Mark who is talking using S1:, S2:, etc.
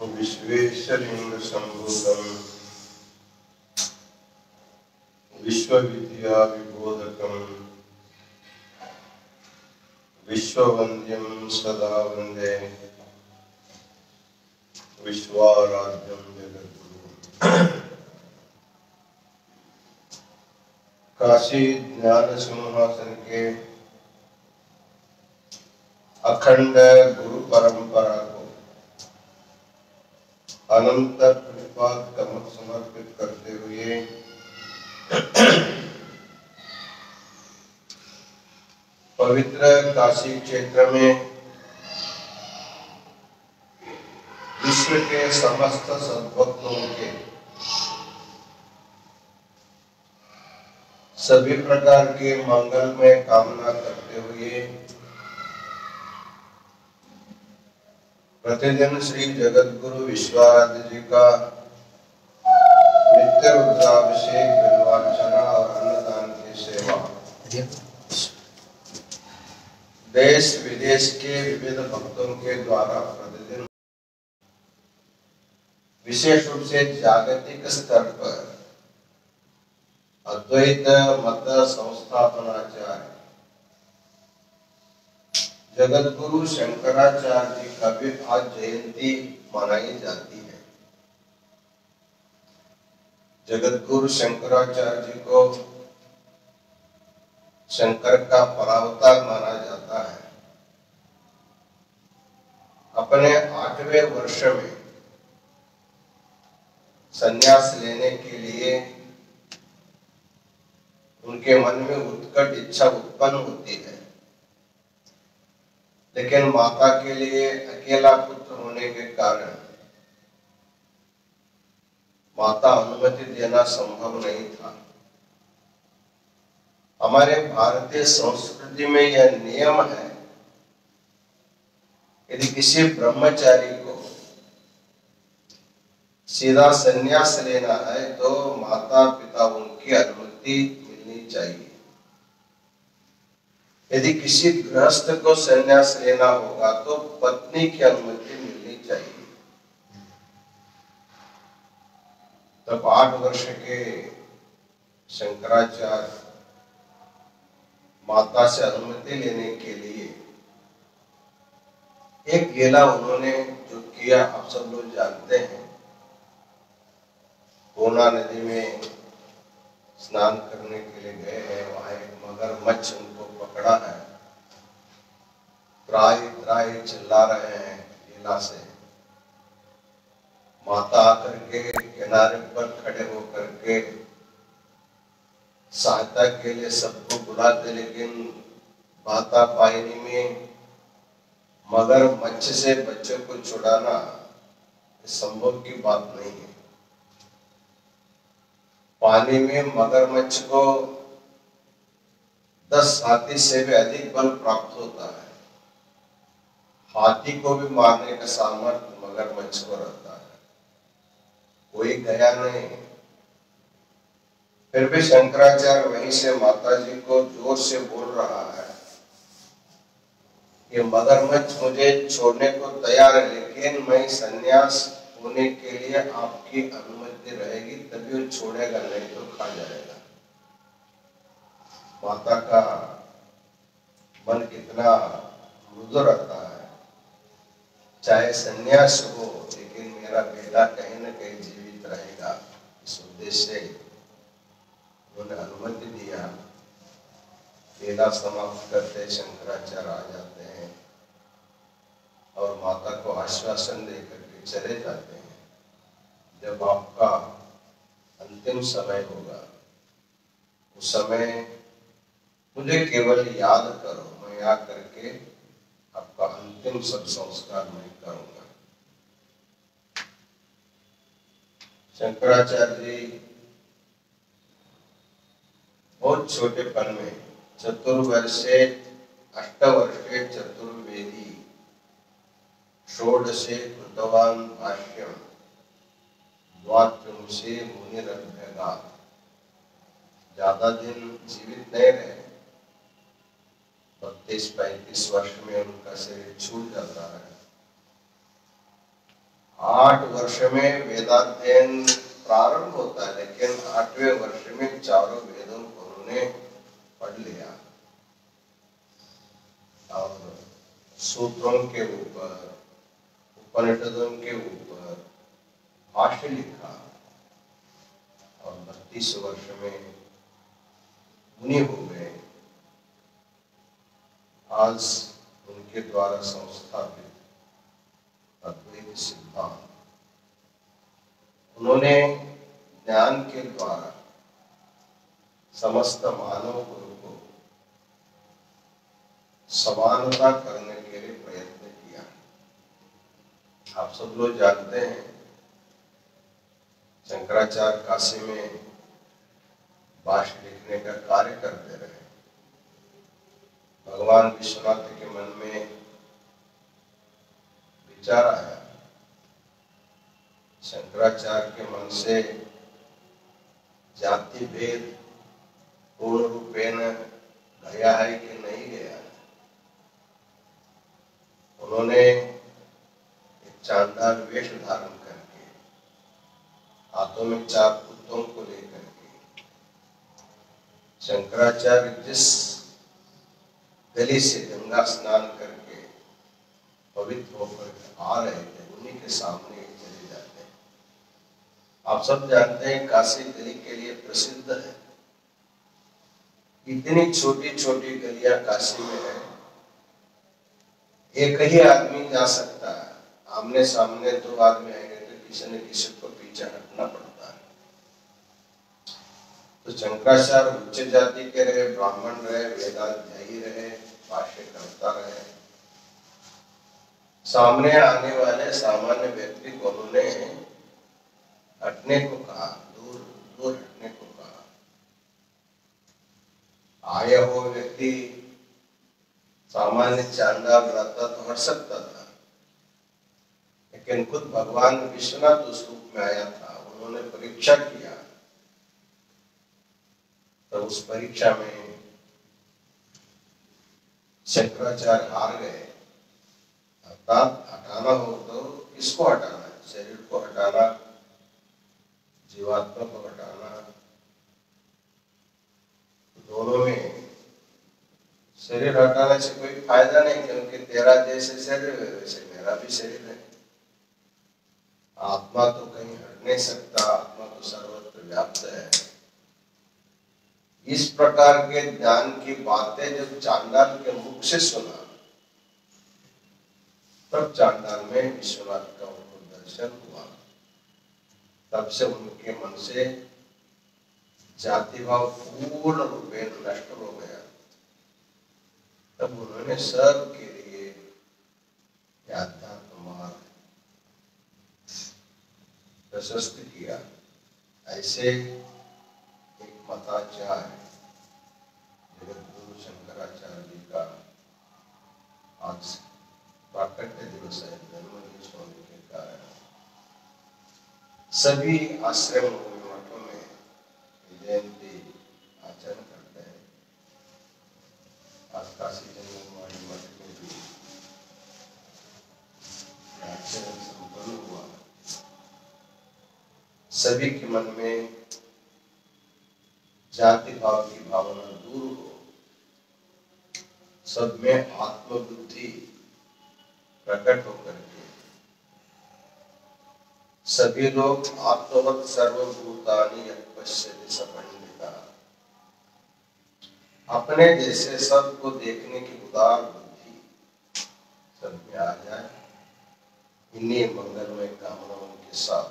S1: विश्वेश्वरेण संभूतं विश्वविद्या विबोधकं विश्ववन्द्यं सदा वन्दे विश्वाराध्यं जगद्गुरुम्। काशी ज्ञान सिंहासन के अखंड गुरु परंपरा को अनंत पुष्पाद कमल समर्पित करते हुए पवित्र काशी क्षेत्र में विश्व के समस्त सद्भक्तों के सभी प्रकार के मंगल में कामना करते हुए प्रतिदिन श्री जगद्गुरु विश्वाराध्य जी का नित्य रुद्राभिषेक, बिल्वार्चना और अन्नदान की सेवा देश विदेश के विविध भक्तों के द्वारा प्रतिदिन विशेष रूप से जागतिक स्तर पर अद्वैत मत संस्थापनाचार्य जगद्गुरु शंकराचार्य जी का भी आज जयंती मनाई जाती है। जगद्गुरु शंकराचार्य जी को शंकर का परावतार माना जाता है। अपने 8वें वर्ष में संन्यास लेने के लिए उनके मन में उत्कट इच्छा उत्पन्न होती है, लेकिन माता के लिए अकेला पुत्र होने के कारण माता अनुमति देना संभव नहीं था। हमारे भारतीय संस्कृति में यह नियम है, यदि किसी ब्रह्मचारी को सीधा संन्यास लेना है तो माता पिता उनकी अनुमति मिलनी चाहिए। यदि किसी गृहस्थ को संन्यास लेना होगा तो पत्नी की अनुमति मिलनी चाहिए। तब 8 वर्ष के शंकराचार्य माता से अनुमति लेने के लिए एक लीला उन्होंने जो किया आप सब लोग जानते हैं। पूर्णा नदी में स्नान करने के लिए गए हैं, वहां एक मगरमच्छ उनको पकड़ा है, त्राही त्राही चिल्ला रहे हैं लीला से। माता आकर के किनारे पर खड़े होकर के सहायता के लिए सबको बुलाते, लेकिन बाता पानी में मगरमच्छ से बच्चे को छुड़ाना संभव की बात नहीं है। पानी में मगरमच्छ को 10 हाथी से भी अधिक बल प्राप्त होता है। हाथी को भी मारने का सामर्थ्य मगरमच्छ को रहता है। कोई गया नहीं। फिर भी शंकराचार्य वहीं से माता जी को जोर से बोल रहा है, ये मगरमच्छ मुझे छोड़ने को तैयार है, लेकिन मैं संन्यास होने के लिए आपकी अनुमति रहेगी तभी वो छोड़ेगा, नहीं तो खा जाएगा। माता का मन कितना मृदु रहता है। चाहे संन्यास हो लेकिन मेरा बेटा कहीं न कहीं जीवित रहेगा, इस उद्देश्य से उन्होंने अनुमति दिया। लीला समाप्त करते शंकराचार्य आ जाते हैं और माता को आश्वासन देकर के चले जाते हैं, जब आपका अंतिम समय होगा उस समय मुझे केवल याद करो, मैं आकर के आपका अंतिम सब संस्कार मैं करूंगा। शंकराचार्य जी बहुत छोटेपन में चतुर्वर्षे अष्टवर्षे चतुर्वेदी षोडशे कृतवान् भाष्यम् द्वात्रिंशे मुनिरभ्यगात्। ज्यादा दिन जीवित नहीं रहे, 32-35 वर्ष में उनका शरीर छूट जाता है। 8 वर्ष में वेदाध्ययन प्रारंभ होता है, लेकिन 8वें वर्ष में चारों वेदों को उन्होंने पढ़ लिया और सूत्रों के ऊपर, उपनिषदों के ऊपर भाष्य लिखा और 32 वर्ष में मुनि हो गए। आज उनके द्वारा संस्थापित अद्वैत सिद्धांत, उन्होंने ज्ञान के द्वारा समस्त मानव कुल को समानता करने के लिए प्रयत्न किया। आप सब लोग जानते हैं शंकराचार्य काशी में भाष्य लिखने का कार्य करते रहे। भगवान विश्वनाथ के मन में विचार आया, शंकराचार्य के मन से जाति भेद पूर्ण रूपेण गया है कि नहीं गया है। उन्होंने एक चांडाल वेश धारण करके, हाथों में 4 कुत्तों को लेकर के, शंकराचार्य जिस गली से गंगा स्नान करके पवित्र होकर आ रहे थे, उन्हीं के सामने चले जाते हैं। आप सब जानते हैं काशी गली के लिए प्रसिद्ध है। इतनी छोटी छोटी गलियां काशी में है, एक ही आदमी जा सकता है। आमने सामने 2 आदमी आएंगे तो किसी न किसी को पीछे हटना पड़ता है। तो शंकराचार्य उच्च जाति के रहे, ब्राह्मण रहे, वेदाध्यायी रहे, भाष्य करता रहे। सामने आने वाले सामान्य व्यक्ति को उन्होंने हटने को कहा, दूर दूर हटने को कहा। आया हो व्यक्ति सामान्य चांडाल रहता तो हट सकता था, लेकिन खुद भगवान विश्वनाथ उस रूप में आया था। उन्होंने परीक्षा किया, तो उस परीक्षा में शंकराचार्य हार गए। अर्थात हटाना हो तो किसको हटाना है? शरीर को हटाना, जीवात्मा को हटाना। दोनों में शरीर हटाने से कोई फायदा नहीं, क्योंकि तेरा जैसे शरीर है वैसे मेरा भी शरीर है। आत्मा तो कहीं हट नहीं सकता, आत्मा तो सर्वत्र व्याप्त है। इस प्रकार के ज्ञान की बातें जब चांडाल के मुख से सुना, तब चांडाल में विश्वनाथ का उनको दर्शन हुआ। तब से उनके मन से जाति भाव पूर्ण रूपेण नष्ट हो गया। तब उन्होंने सब के लिए अध्यात्म मार्ग प्रशस्त किया। ऐसे एक मताचार्य जगतगुरु शंकराचार्य जी का आज प्राकट्य दिवस है, जन्म दिवस होने के कारण सभी आश्रम मठों में जयंती आचरण करते हैं। आज काशी जंगलवाड़ी मठ में भी आचरण संपन्न हुआ। सभी के मन में जाति भाव की भावना दूर हो, सब में आत्मबुद्धि प्रकट होकर के सभी लोग आत्मवत् सर्वभूतानि यत् पश्यति स पंडिता, अपने जैसे सबको देखने की उदार बुद्धि सब में आ जाए। इन्हीं मंगलमय कामनाओं के साथ